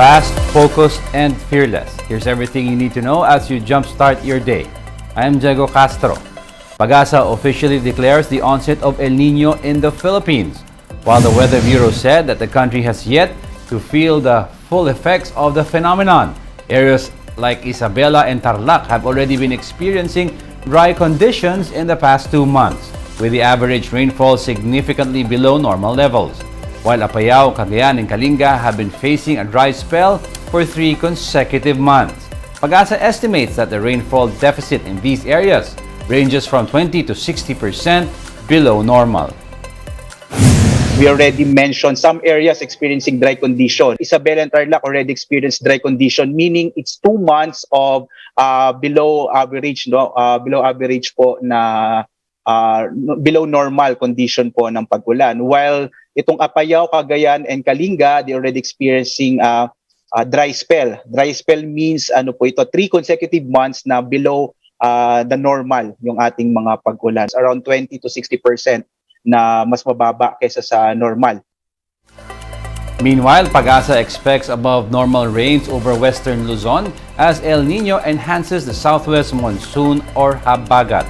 Fast, focused, and fearless. Here's everything you need to know as you jumpstart your day. I am Diego Castro. Pag-asa officially declares the onset of El Nino in the Philippines, while the Weather Bureau said that the country has yet to feel the full effects of the phenomenon. Areas like Isabela and Tarlac have already been experiencing dry conditions in the past 2 months, with the average rainfall significantly below normal levels, while Apayao, Cagayan, and Kalinga have been facing a dry spell for 3 consecutive months. Pag-asa estimates that the rainfall deficit in these areas ranges from 20 to 60% below normal. We already mentioned some areas experiencing dry condition. Isabela and Tarlac already experienced dry condition, meaning it's 2 months of below average, below average po na below normal condition po ng pag-ulan. While itong Apayao, Cagayan, and Kalinga, they already experiencing dry spell. Dry spell means 3 consecutive months na below the normal yung ating mga pag-ulan. Around 20 to 60% na mas mababa kaysa sa normal. Meanwhile, Pag-asa expects above normal rains over western Luzon as El Nino enhances the southwest monsoon or habagat.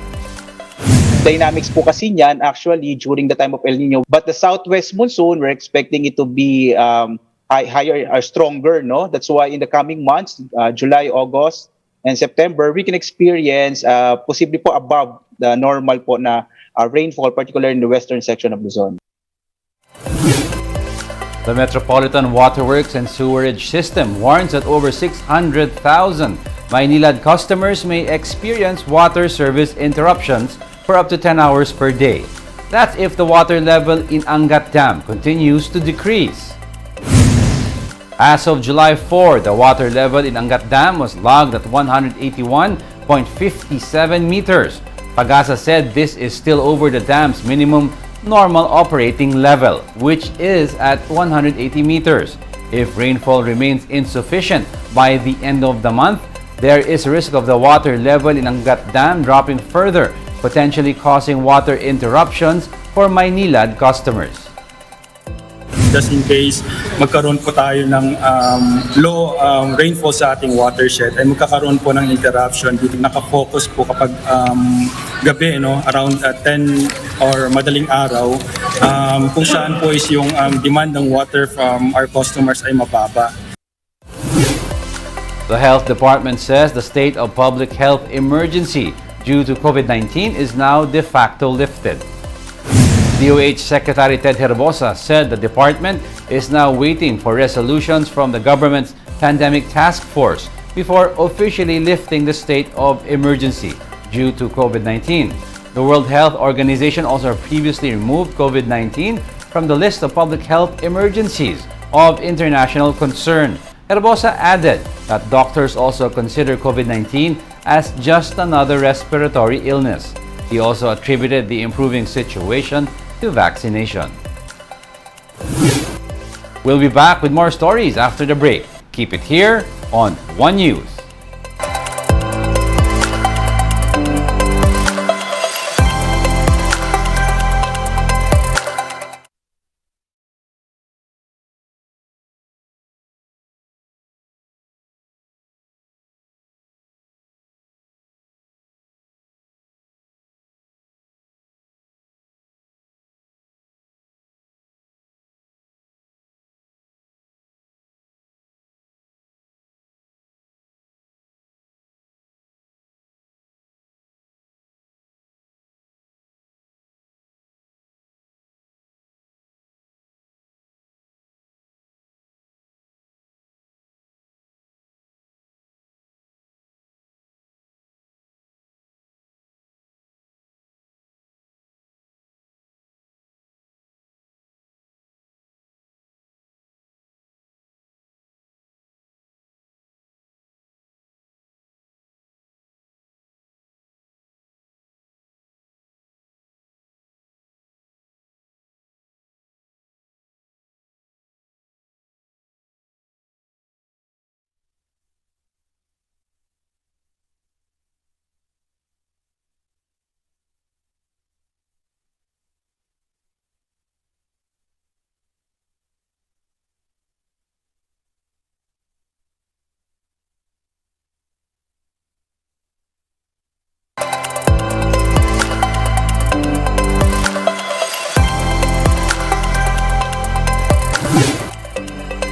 Dynamics po kasi niyan actually during the time of El Nino, but the southwest monsoon, we're expecting it to be higher or stronger, no? That's why in the coming months, July, August, and September, we can experience possibly po above the normal po na rainfall, particularly in the western section of Luzon. The Metropolitan Waterworks and Sewerage System warns that over 600,000 Maynilad customers may experience water service interruptions for up to 10 hours per day. That's if the water level in Angat Dam continues to decrease. As of July 4, the water level in Angat Dam was logged at 181.57 meters. Pag-asa said this is still over the dam's minimum normal operating level, which is at 180 meters. If rainfall remains insufficient by the end of the month, there is a risk of the water level in Angat Dam dropping further, potentially causing water interruptions for Maynilad customers. Just in case magkaroon po tayo ng low rainfall sa ating watershed ay magkakaroon po ng interruption dito. Nakafocus po kapag gabi, around 10 or madaling araw, kung saan po is yung demand ng water from our customers ay mababa. The Health Department says the state of public health emergency due to COVID-19 is now de facto lifted. DOH Secretary Ted Herbosa said the department is now waiting for resolutions from the government's pandemic task force before officially lifting the state of emergency due to COVID-19. The World Health Organization also previously removed COVID-19 from the list of public health emergencies of international concern. Herbosa added that doctors also consider COVID-19 as just another respiratory illness. He also attributed the improving situation to vaccination. We'll be back with more stories after the break. Keep it here on One News.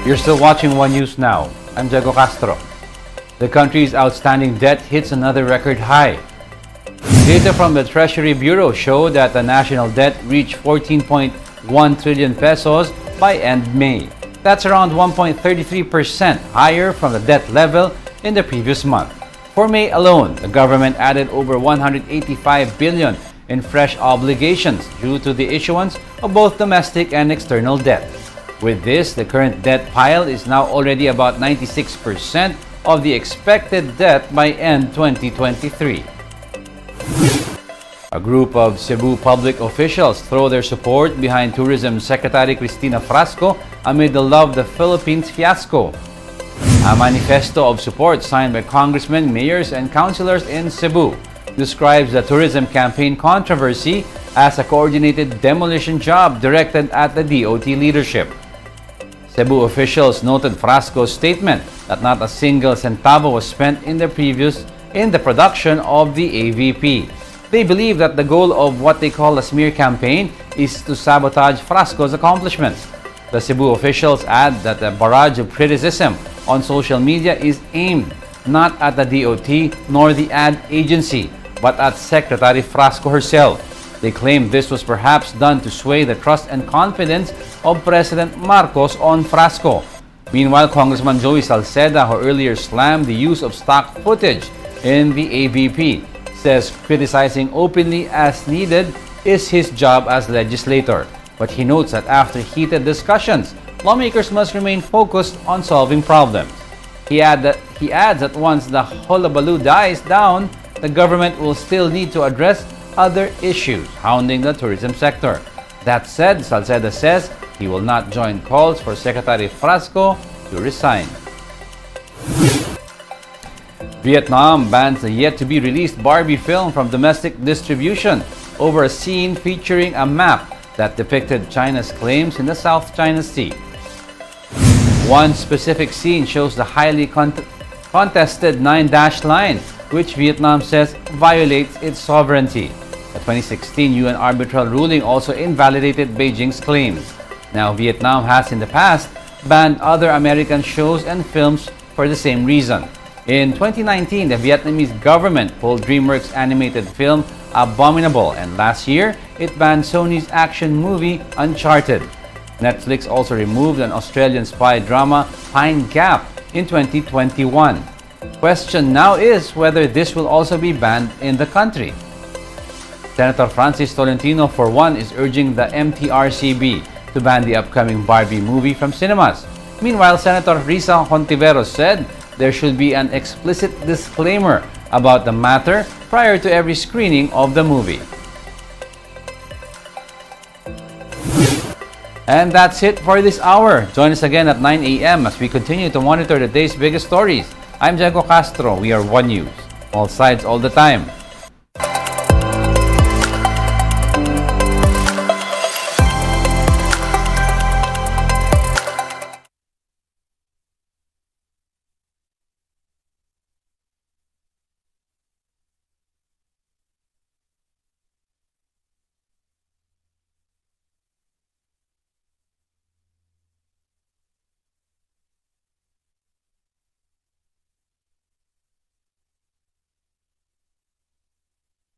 You're still watching One News Now. I'm Diego Castro. The country's outstanding debt hits another record high. Data from the Treasury Bureau show that the national debt reached 14.1 trillion pesos by end May. That's around 1.33% higher from the debt level in the previous month. For May alone, the government added over 185 billion in fresh obligations due to the issuance of both domestic and external debt. With this, the current debt pile is now already about 96% of the expected debt by end 2023. A group of Cebu public officials throw their support behind Tourism Secretary Cristina Frasco amid the Love the Philippines fiasco. A manifesto of support signed by congressmen, mayors, and councilors in Cebu describes the tourism campaign controversy as a coordinated demolition job directed at the DOT leadership. Cebu officials noted Frasco's statement that not a single centavo was spent in the production of the AVP. They believe that the goal of what they call a smear campaign is to sabotage Frasco's accomplishments. The Cebu officials add that the barrage of criticism on social media is aimed not at the DOT nor the ad agency, but at Secretary Frasco herself. They claim this was perhaps done to sway the trust and confidence of President Marcos on Frasco. Meanwhile, Congressman Joey Salceda, who earlier slammed the use of stock footage in the AVP, says criticizing openly as needed is his job as legislator. But he notes that after heated discussions, lawmakers must remain focused on solving problems. He adds that once the hullabaloo dies down, the government will still need to address other issues hounding the tourism sector. That said, Salceda says he will not join calls for Secretary Frasco to resign. Vietnam bans the yet-to-be-released Barbie film from domestic distribution over a scene featuring a map that depicted China's claims in the South China Sea. One specific scene shows the highly contested Nine-Dash Line, which Vietnam says violates its sovereignty. The 2016 UN arbitral ruling also invalidated Beijing's claims. Now, Vietnam has in the past banned other American shows and films for the same reason. In 2019, the Vietnamese government pulled DreamWorks' animated film Abominable, and last year, it banned Sony's action movie Uncharted. Netflix also removed an Australian spy drama, Pine Gap, in 2021. Question now is whether this will also be banned in the country. Senator Francis Tolentino, for one, is urging the MTRCB to ban the upcoming Barbie movie from cinemas. Meanwhile, Senator Risa Hontiveros said there should be an explicit disclaimer about the matter prior to every screening of the movie. And that's it for this hour. Join us again at 9 a.m. as we continue to monitor the day's biggest stories. I'm Diego Castro. We are One News. All sides, all the time.